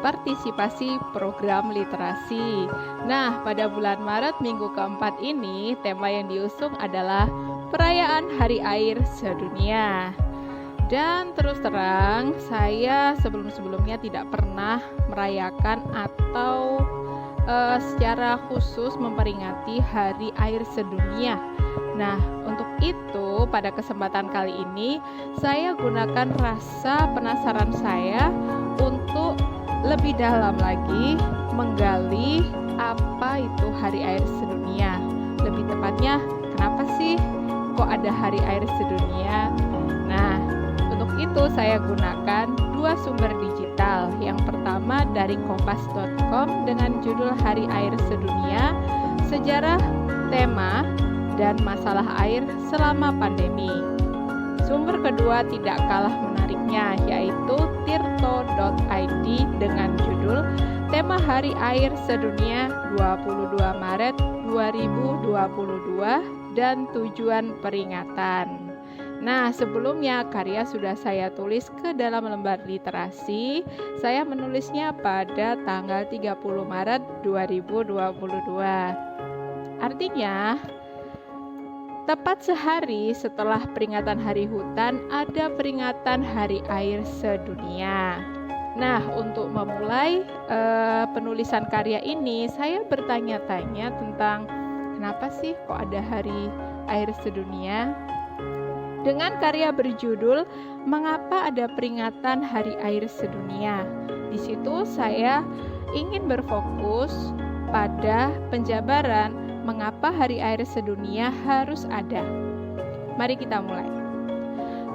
partisipasi program literasi. Nah, pada bulan Maret minggu keempat ini, tema yang diusung adalah perayaan Hari Air Sedunia. Dan terus terang, saya sebelum-sebelumnya tidak pernah merayakan atau secara khusus memperingati Hari Air Sedunia. Nah, untuk itu pada kesempatan kali ini saya gunakan rasa penasaran saya untuk lebih dalam lagi menggali apa itu Hari Air Sedunia. Lebih tepatnya, kenapa sih kok ada Hari Air Sedunia? Nah, untuk itu saya gunakan dua sumber digital. Yang pertama dari kompas.com dengan judul Hari Air Sedunia, Sejarah, Tema, dan Masalah Air Selama Pandemi. Sumber kedua tidak kalah menariknya, yaitu tirto.id dengan judul Tema Hari Air Sedunia 22 Maret 2022 dan Tujuan Peringatan. Nah, sebelumnya karya sudah saya tulis ke dalam lembar literasi. Saya menulisnya pada tanggal 30 Maret 2022. Artinya, tepat sehari setelah peringatan Hari Hutan, ada peringatan Hari Air Sedunia. Nah, untuk memulai penulisan karya ini, saya bertanya-tanya tentang kenapa sih kok ada Hari Air Sedunia? Dengan karya berjudul Mengapa Ada Peringatan Hari Air Sedunia. Di situ saya ingin berfokus pada penjabaran mengapa Hari Air Sedunia harus ada. Mari kita mulai.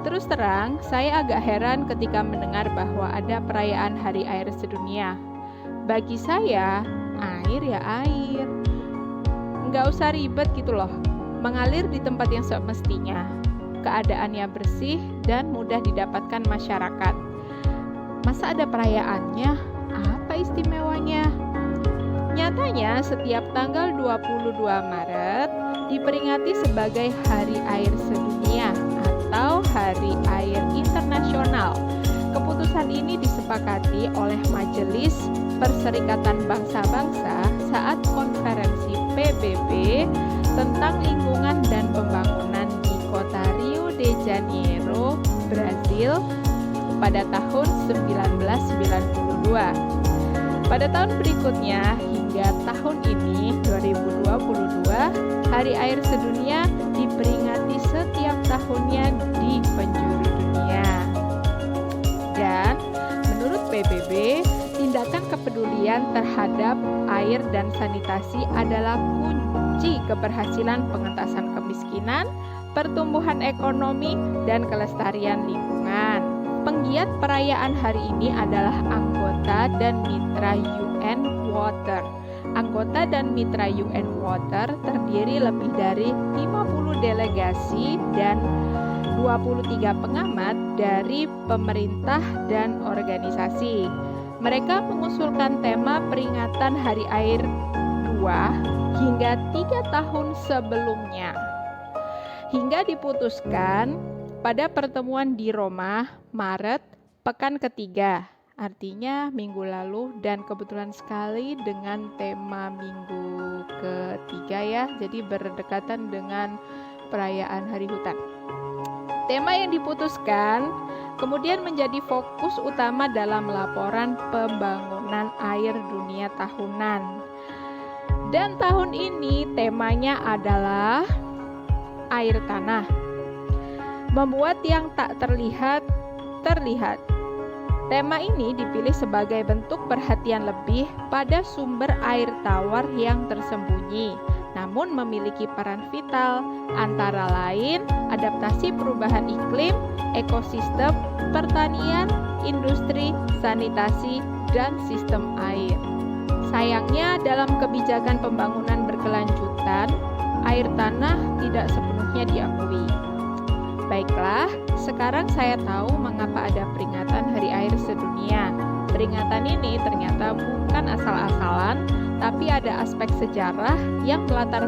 Terus terang, saya agak heran ketika mendengar bahwa ada perayaan Hari Air Sedunia. Bagi saya, air ya air. Nggak usah ribet gitu loh, mengalir di tempat yang semestinya. Keadaannya bersih dan mudah didapatkan masyarakat. Masa ada perayaannya? Apa istimewanya? Nyatanya setiap tanggal 22 Maret diperingati sebagai Hari Air Sedunia atau Hari Air Internasional. Keputusan ini disepakati oleh Majelis Perserikatan Bangsa-Bangsa saat konferensi PBB tentang lingkungan dan pembangunan di kota Rio de Janeiro, Brasil pada tahun 1992. Pada tahun berikutnya hingga tahun ini 2022, Hari Air Sedunia diperingati setiap tahunnya di penjuru dunia. Dan menurut PBB, tindakan kepedulian terhadap air dan sanitasi adalah kunci keberhasilan pengentasan kemiskinan, pertumbuhan ekonomi, dan kelestarian lingkungan. Penggiat perayaan hari ini adalah anggota dan mitra UN Water. Anggota dan mitra UN Water terdiri lebih dari 50 delegasi dan 23 pengamat dari pemerintah dan organisasi. Mereka mengusulkan tema peringatan Hari Air 2 hingga 3 tahun sebelumnya. Hingga diputuskan pada pertemuan di Roma, Maret, pekan ketiga, artinya minggu lalu, dan kebetulan sekali dengan tema minggu ketiga ya, jadi berdekatan dengan perayaan Hari Hutan. Tema yang diputuskan kemudian menjadi fokus utama dalam laporan pembangunan air dunia tahunan. Dan tahun ini temanya adalah air tanah. Membuat yang tak terlihat, terlihat. Tema ini dipilih sebagai bentuk perhatian lebih pada sumber air tawar yang tersembunyi, namun memiliki peran vital, antara lain adaptasi perubahan iklim, ekosistem, pertanian, industri, sanitasi, dan sistem air. Sayangnya dalam kebijakan pembangunan berkelanjutan, air tanah tidak sepenuhnya diakui. Baiklah, sekarang saya tahu mengapa ada peringatan Hari Air Sedunia. Peringatan ini ternyata bukan asal-asalan, tapi ada aspek sejarah yang melatar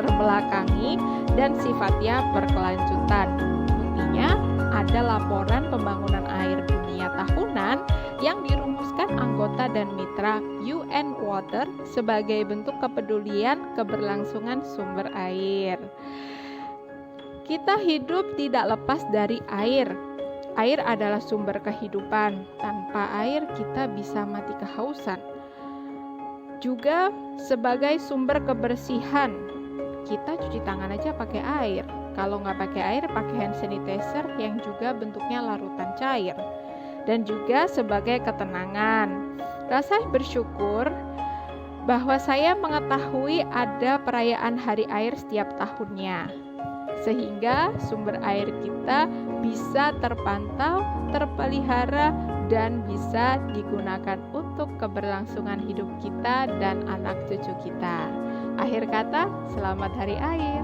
belakangi dan sifatnya berkelanjutan. Buktinya ada laporan pembangunan air dunia tahunan yang dirumuskan anggota dan mitra UN Water sebagai bentuk kepedulian keberlangsungan sumber air. Kita hidup tidak lepas dari air. Air adalah sumber kehidupan. Tanpa air kita bisa mati kehausan. Juga sebagai sumber kebersihan. Kita cuci tangan aja pakai air. Kalau nggak pakai air, pakai hand sanitizer yang juga bentuknya larutan cair. Dan juga sebagai ketenangan. Rasa bersyukur bahwa saya mengetahui ada perayaan hari air setiap tahunnya. Sehingga sumber air kita bisa terpantau, terpelihara, dan bisa digunakan untuk keberlangsungan hidup kita dan anak cucu kita. Akhir kata, selamat Hari Air.